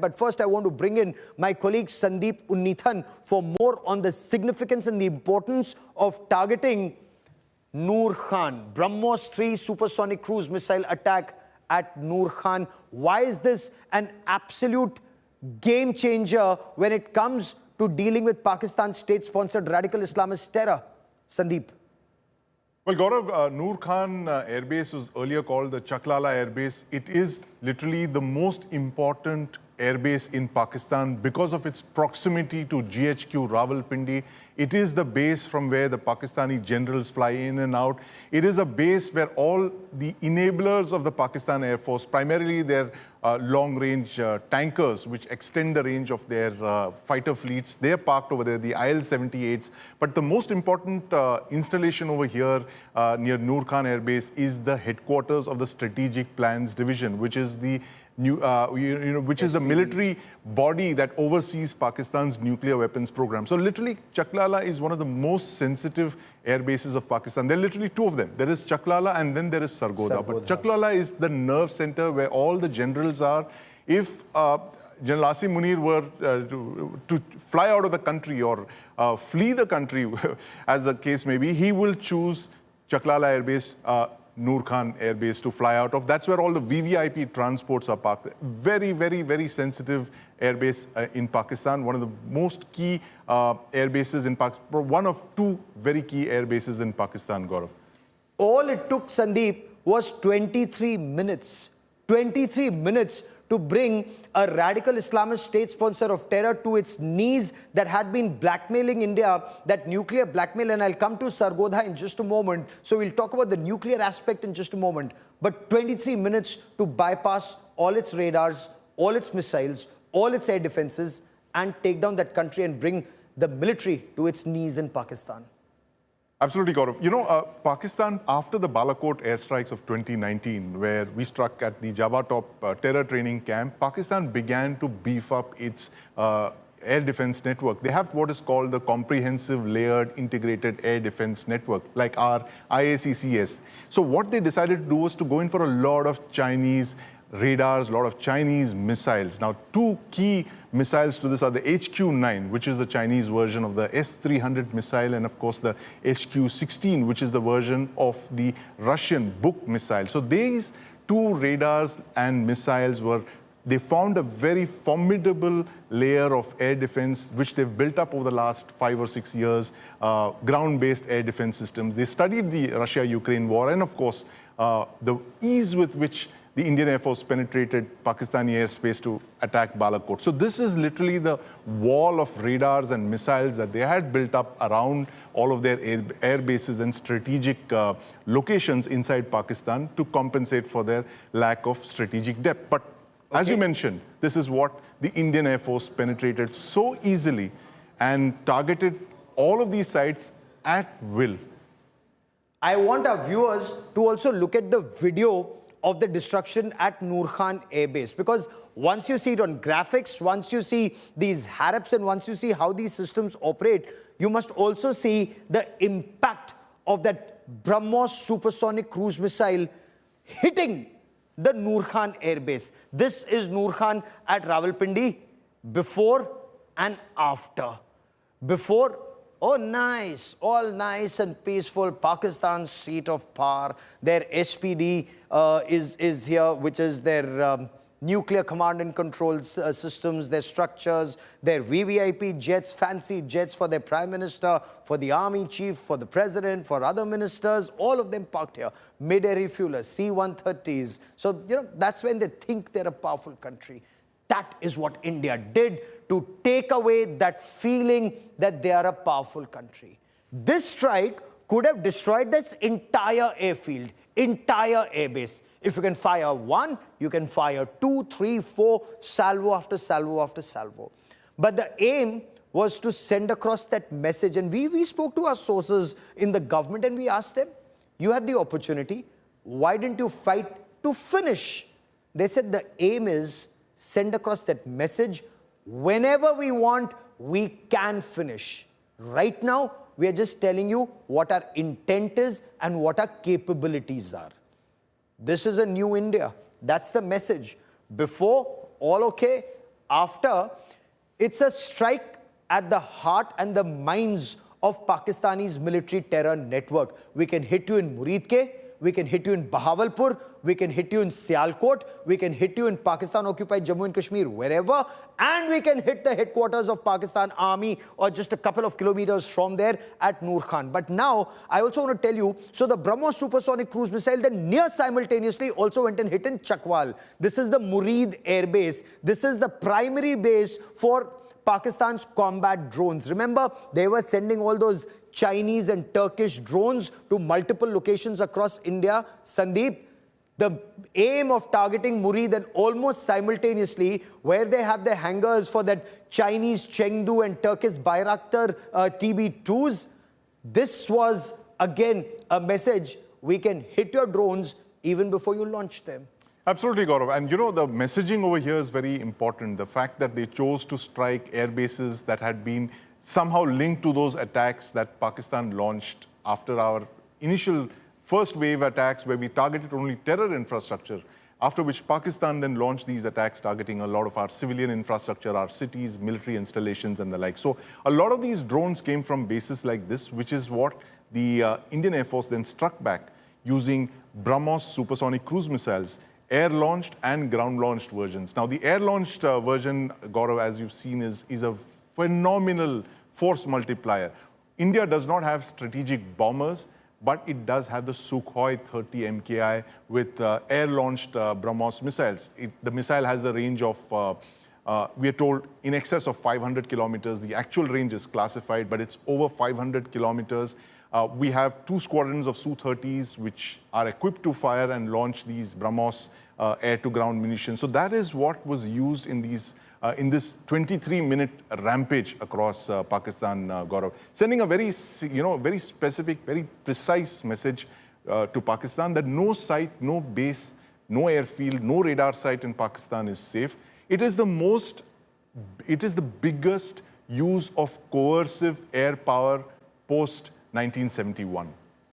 But first, I want to bring in my colleague Sandeep Unnithan for more on the significance and the importance of targeting Nur Khan. BrahMos 3 supersonic cruise missile attack at Nur Khan. Why is this an absolute game changer when it comes to dealing with Pakistan's state-sponsored radical Islamist terror? Sandeep. Well, Gaurav, Nur Khan Air Base was earlier called the Chakwal Air Base. It is literally the most important air base in Pakistan because of its proximity to GHQ Rawalpindi. It is the base from where the Pakistani generals fly in and out. It is a base where all the enablers of the Pakistan Air Force, primarily their long-range tankers, which extend the range of their fighter fleets, they're parked over there, the IL-78s. But the most important installation over here near Nur Khan Air Base is the headquarters of the Strategic Plans Division, which is the which is the military body that oversees Pakistan's nuclear weapons program. So literally, Chakwal is one of the most sensitive air bases of Pakistan. There are literally two of them. There is Chakwal and then there is Sargodha. But Chakwal is the nerve center where all the generals are. If General Asim Munir were to fly out of the country or flee the country, as the case may be, he will choose Chakwal Air Base, Nur Khan Air Base to fly out of. That's where all the VVIP transports are parked. Very, very, very sensitive air base in Pakistan. One of the most key air bases in Pakistan. One of two very key air bases in Pakistan, Gaurav. All it took, Sandeep, was 23 minutes. 23 minutes to bring a radical Islamist state sponsor of terror to its knees that had been blackmailing India, that nuclear blackmail. And I'll come to Sargodha in just a moment. So we'll talk about the nuclear aspect in just a moment. But 23 minutes to bypass all its radars, all its missiles, all its air defenses, and take down that country and bring the military to its knees in Pakistan. Absolutely, Gaurav. You know, Pakistan, after the Balakot airstrikes of 2019, where we struck at the Java Top terror training camp, Pakistan began to beef up its air defense network. They have what is called the Comprehensive Layered Integrated Air Defense Network, like our IACCS. So what they decided to do was to go in for a lot of Chinese radars, a lot of Chinese missiles. Now, two key missiles to this are the HQ-9, which is the Chinese version of the S-300 missile, and of course the HQ-16, which is the version of the Russian Buk missile. So these two radars and missiles they found a very formidable layer of air defense, which they've built up over the last 5 or 6 years, ground-based air defense systems. They studied the Russia-Ukraine war, and of course, the ease with which the Indian Air Force penetrated Pakistani airspace to attack Balakot. So this is literally the wall of radars and missiles that they had built up around all of their air bases and strategic locations inside Pakistan to compensate for their lack of strategic depth. But as you mentioned, this is what the Indian Air Force penetrated so easily and targeted all of these sites at will. I want our viewers to also look at the video of the destruction at Nur Khan Air Base, because once you see it on graphics, once you see these Harrops, and once you see how these systems operate, you must also see the impact of that BrahMos supersonic cruise missile hitting the Nur Khan Air Base. This is Nur Khan at Rawalpindi before and after. Before, oh, nice, all nice and peaceful. Pakistan's seat of power. Their SPD is here, which is their nuclear command and control systems, their structures, their VVIP jets, fancy jets for their prime minister, for the army chief, for the president, for other ministers, all of them parked here. Mid-air refuelers, C-130s. So, you know, that's when they think they're a powerful country. That is what India did to take away that feeling that they are a powerful country. This strike could have destroyed this entire airfield, entire airbase. If you can fire one, you can fire 2, 3, 4, salvo after salvo after salvo. But the aim was to send across that message. And we spoke to our sources in the government and we asked them, you had the opportunity, why didn't you fight to finish? They said the aim is send across that message. Whenever we want, we can finish. Right now, we are just telling you what our intent is and what our capabilities are. This is a new India. That's the message. Before, all okay. after, it's a strike at the heart and the minds of Pakistani's military terror network. We can hit you in Murid ke, we can hit you in Bahawalpur, we can hit you in Sialkot, we can hit you in Pakistan-occupied Jammu and Kashmir, wherever, and we can hit the headquarters of Pakistan Army or just a couple of kilometers from there at Nur Khan. But now, I also want to tell you, so the BrahMos supersonic cruise missile then near simultaneously also went and hit in Chakwal. This is the Murid air base. This is the primary base for Pakistan's combat drones. Remember, they were sending all those Chinese and Turkish drones to multiple locations across India. Sandeep, the aim of targeting Murid and almost simultaneously, where they have the hangars for that Chinese Chengdu and Turkish Bayraktar TB2s, this was again a message: we can hit your drones even before you launch them. Absolutely, Gaurav. And you know, the messaging over here is very important. The fact that they chose to strike air bases that had been somehow linked to those attacks that Pakistan launched after our initial first wave attacks, where we targeted only terror infrastructure, after which Pakistan then launched these attacks targeting a lot of our civilian infrastructure, our cities, military installations and the like. So a lot of these drones came from bases like this, which is what the Indian Air Force then struck back using BrahMos supersonic cruise missiles, air-launched and ground-launched versions. Now, the air-launched version, Gaurav, as you've seen, is a phenomenal force multiplier. India does not have strategic bombers, but it does have the Sukhoi 30 MKI with air-launched BrahMos missiles. The missile has a range of, we are told, in excess of 500 kilometers. The actual range is classified, but it's over 500 kilometers. We have 2 squadrons of Su-30s, which are equipped to fire and launch these BrahMos air-to-ground munitions. So that is what was used in these in this 23-minute rampage across Pakistan, Gaurav, sending a very, very specific, very precise message to Pakistan that no site, no base, no airfield, no radar site in Pakistan is safe. It is the biggest use of coercive air power post 1971.